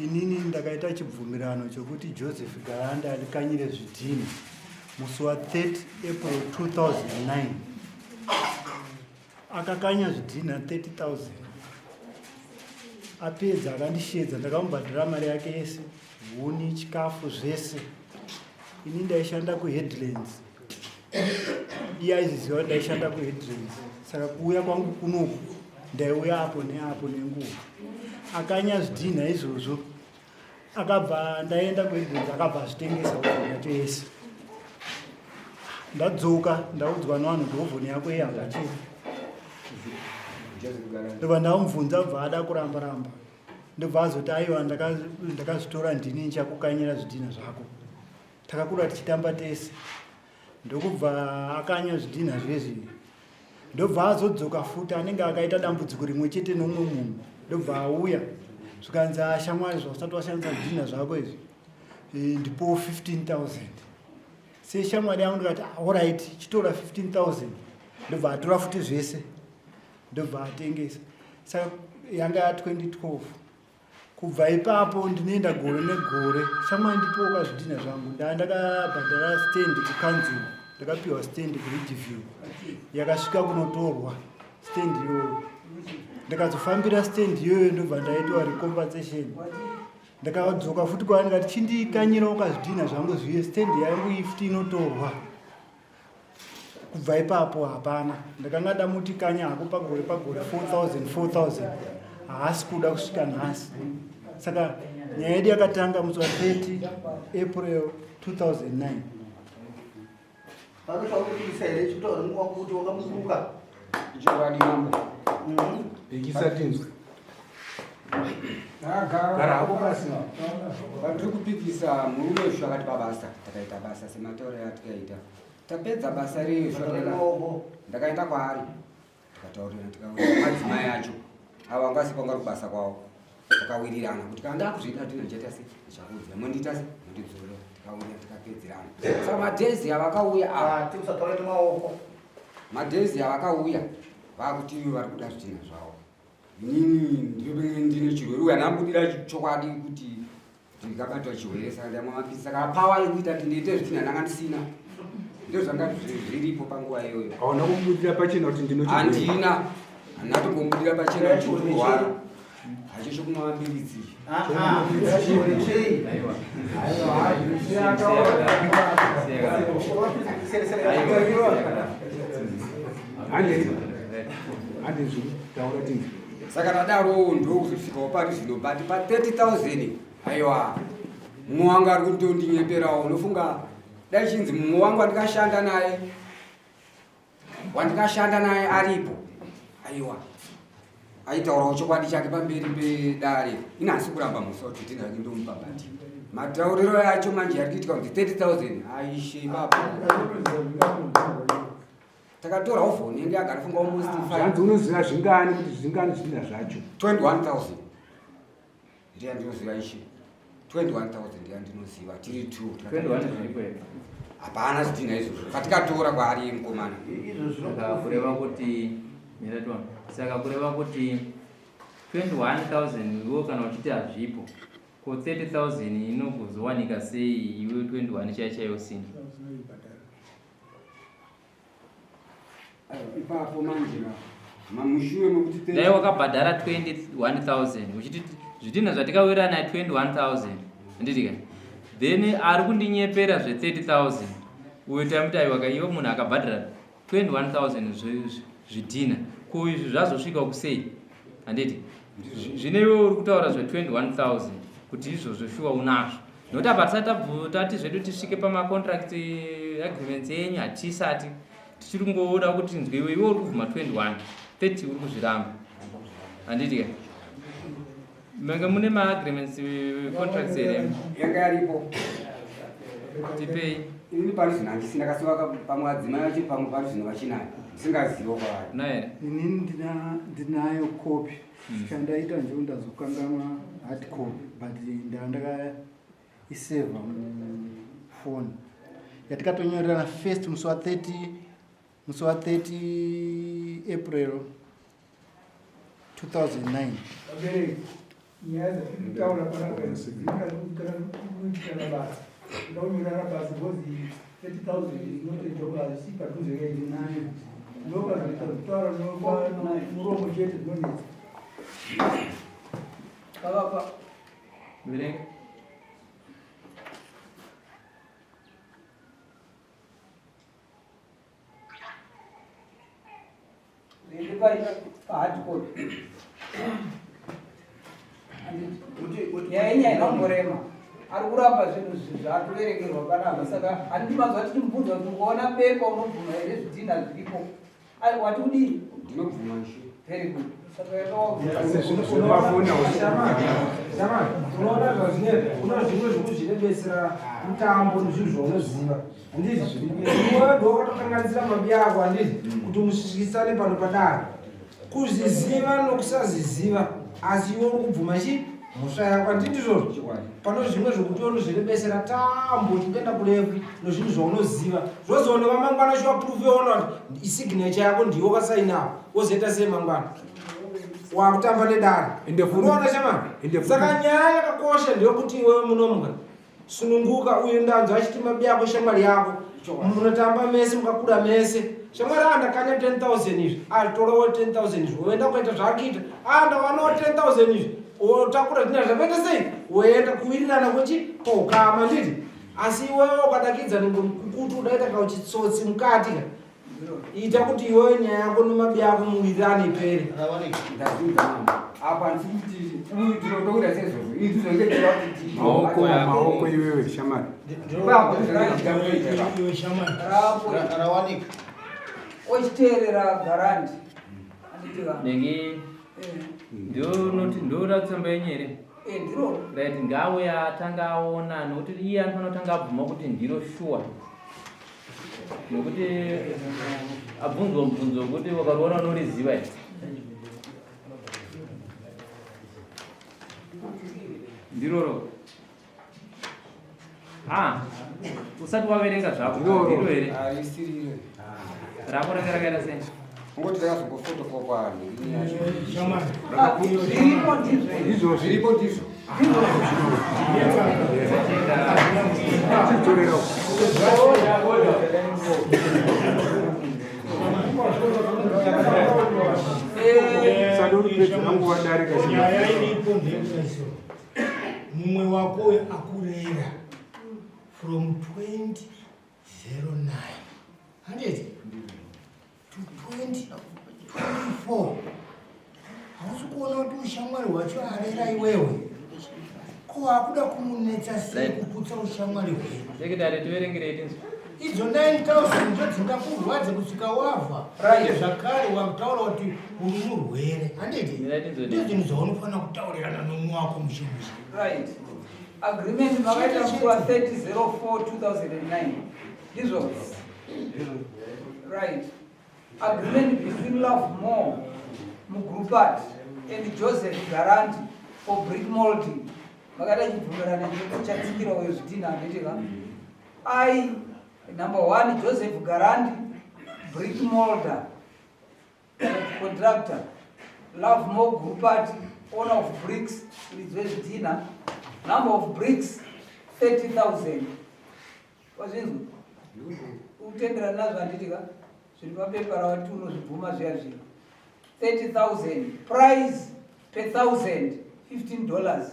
inini ndakaita chibvumirano chokuti Joseph Garanda andikanyire zvidhina musi wa30 April 2009. Akakanya zvidhina 30,000. Apedza akandishedza, ndakamubhadhira mari yake yese, huni, chikafu zvese. Ini ndaishanda kuHeadlands. Iye aiziziva ndaishanda kuHeadlands. Saka kuuya kwangu kunoku ndaiuya apo neapo nenguva. Akanya zvidhina izvozvo. Akabva ndaenda kuHeadlands, akabva azvitengesa uko yese. Ndadzoka ndaudzwa nevanhu ndovhoni yako yeyakachena. Ndobva ndamubvunza bva ada kuramba. Ndobva azoti aiwa ndakazvitora ndini ndichakukanyira zvidhina zvako. Takakura tichitamba tese. Ndokubva akanya zvidhina zvezvi. Ndobva azodzoka futi anenge akaita dambudziko rimwe chete nomumwe munhu. Ndobva auya. Zvikanzi shamwari zvasati washandisa zvidhina zvako izvi. Ndipo 15,000. Se shamwari yangu ndikati alright, chitora 15,000. Ndobva atora futi zvese. Ndobva atengesa. Saka yanga ya 2012. Kubva ipapo ndinoenda gore negore. Shamwari ndipoka zvidhina zvangu. Ndakabhadhara stand kukanzuru. Ndakapiwa stand kuRidgeville. Yakasvika kunotorwa stand iyoyo. Ndakazofambira stand iyoyo ndobva ndaitwa recompensation. Ndakadzoka futi kwaari ndikati chindikanyirawo kazvidhina zvangu zviye stand yangu ifuti inotorwa. Kubva ipapo hapana. Ndakanga damuti kanya hako pagore 4,000. Haasi kuda kusvika nhasi. Saka nyaya yedu yakatanga musi wa30 April 2009. Gara hapo basi. Vatiri kupikisa murume usho akati pabasa. Takaita basa sematauro yatikaita. Tapedza basa reizvo ndakaenda kwaari. Tikataurira tikauya madzimai acho. Ava angasiponga kubasa kwawo. Takawirirana kuti kana ndakuzviita ndinochita sei ndichakuudza mondita sei ndibvuro tikauya tikapedzerana. Saka madhezi avakauya tikusataura maoko. Madhezi avakauya vakuti vari kuda zvidhina zvavo. Inini ndine chirwere uye anambudira chokwadi kuti ndikabatwa chirwere saka ndamapisa saka pawa yekuita kuti ndiite zvidhina ndanga ndisina. Ndizvo zvanga zviripo panguva iyoyo. Hauna kumbudira pachena kuti ndinoti handina handatokumbudira pachena kuti ndorwara. Hachicho kumwa mapirizi. Saka nadaro ndokusvikawo pari zvino bati pa 30,000 aiwa mumwe wangu ari kutondinyeperao unofunga dai chinzi mumwe wangu wandikashanda naye aripo aiwa aitaurawo chokwadi chake pamberi pedare inasi kuramba musi kuti tindaki ndomupa bati matauriro yacho manje ari kuitika kuti 30,000 aishe baba takatora ufoni yangu yagarafunga almost 5. Zvanzi unoziva zvingani kuti zvingani zvidhina zvacho? 21,000. Ndiye ndinoziva ishe. 21,000 ndiye ndinoziva tiri 2. 21 zviripo. Hapana zvidhina izvozvo. Patikatora kwaari mukomana. Saka kureva kuti miratwa. Saka kureva kuti 21,000 iwo kana uchiti hazvipo. Ko 30,000 inokuzowanika sei iwe 21 chaichayo sini? Ipapo manje mamushuwe mekuti dai wakabhadhara 21,000 uchiti zvidhina zvatikawirana 21,000 nditika then ari kundinyepera zve 30,000 uyo tamuti aiwa iwo munhu akabhadhara 21,000 zvidhina ko izvi zvazosvika kusei handiti zvine iwe uri kutaura zve 21,000 kuti izvozvo shuwa unazvo nokuti apa tisati tati zvedu tisvike pamacontract agreements enyu hatisati tichiri kungoda kuti nzwiwe iwe uri kubvuma 21 30 uri kuzviramba handiti manga mune maagreements contracts here yanga yaripo tipei ini pari zvino handisina kasiva pamwe adzimai achi pamwe pari zvino vachinayo ndisingazivo kwavari nahere inini ndinayo kopi chandaita nje ndazokangama hard copy but ndandakaiseva mufoni yatikatonyorerana first musi wa 30 April 2009 nyaya dzatitaura panakakuitana basa ndaunyurana basa bhozi 30,000 inotoitoka asi padhuze kaidinani ndokazoita kutaura muromo chete dzinonetsa kavapa Verenga. nyaya inomborema ari kuramba zvinhu zvatoverekerwa panapa saka handiti mazuva tichimubvunza kuti ukaona bepa unobvuma here zvidhina zviripo wati udii ndinobvuma very good saka unoona zvazvinezvi una zvimwe zvekuzvirebesera mutambo nezvinhu zvaunoziva handiti zviiwedo wakatokanganisira mabi ako handiti kuti musvikisane pano padaro kuzviziva nokusaziziva asi iwe uri kubvuma chii mhosva yako handiti izvozvo pano zvimwe zvokuti unozvirebesera tambo uchingoenda kurefu nezvinhu zvaunoziva zvozoonekwa mangwana shuwa proof yoona kuti isignature yako ndiyo wakasainawo wozoita sei mangwana wakutamba nedare unoona chamani saka nyaya yakakosha ndeyekuti iwewe munomuka sununguka uye ndanzwa achiti mabi yako shamwari yako munotamba mese mukakura mese shamwari andakanya 10,000 izvi torawo 10,000 izvi woenda kuita zvaakiita ndawanawo 10,000 izvi otakura zvina zvakaita sei woenda kuwirirana kwechi kokama nditi asi iwewe ukadakidza nekukuti udaita kauchitsotsi mukati ka ita kuti iwewe nyaya yako nemabi yako muwirirane ipere apa ndinotokuita sezvozvo izvi zvoitira kuti maoko iwewe shamari ochiteerera garandi anditika Negi. Ndio tsamba yenyere. ndiro Right, ngawe atanga aona nokuti iye anofanira kutanga abvuma kuti ndiro sure. Nokuti abvunzwa mubvunzo kuti wakaona unoriziva here. Ndiroro. Usati waverenga zvako. Ndiro here. aisirire Rako rakaita sei? ungoti takazongofotokopa zviripo ndizvo zviripo ndizvo nyaya iripo ndeyekuiso mumwe wako akurera from 2009 handiti to 2024 hausi kuona kuti ushamwari hwacho arera iwewe ko akuda kumunetsa sei kuputsa ushamwari hwedu Sekretary tiverengere tinzo. idzo 9,000 ndo dzingakurwadze kusvika wavha zvakare wakutaura kuti uri murwere handiti ndizvinhu zvaunofanira kutaurirana nomwe wako mushimushi right agreement makaita nguva 30/04/2009 ndizvo right agreement between Love More Mugrupat and Joseph Garanti for brick molding makaita chibvumirana chatsikira uyo zvidhina handitika number 1 Joseph Garanti brick molder contractor Love More Grupat owner of bricks ridzwe zvidhina number of bricks 30,000 wazvinzwa utenderana nazvo handitika zviri papepa rawati unozvibvuma zviya zvino 30,000 price per 1,000 $15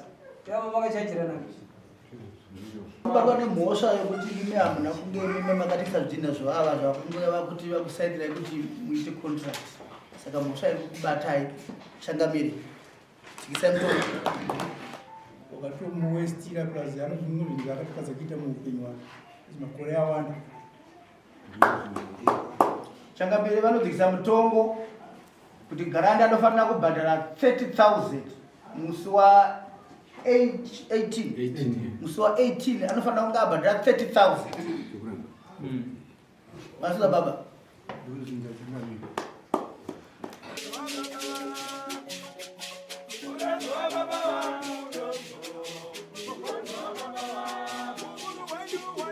tava makachajirana kubatwa nemhosva yokuti ime hamuna kunge mime makatisa zvidhina zvavava zvakungeva kuti vakusaidirai kuti muite contract saka mhosva iri kukubatai changamiri tikisai mutombo wakatomuwestira plus ano zvimwe zvinhu zvakatikaza kuita muupenyu wake makore awanda changamiri vanodzikisa mutombo kuti Garandi anofanira kubhadhara 30,000 musi wa 18 musi wa 18 anofanira kunge abhadhara 30,000 masuza baba You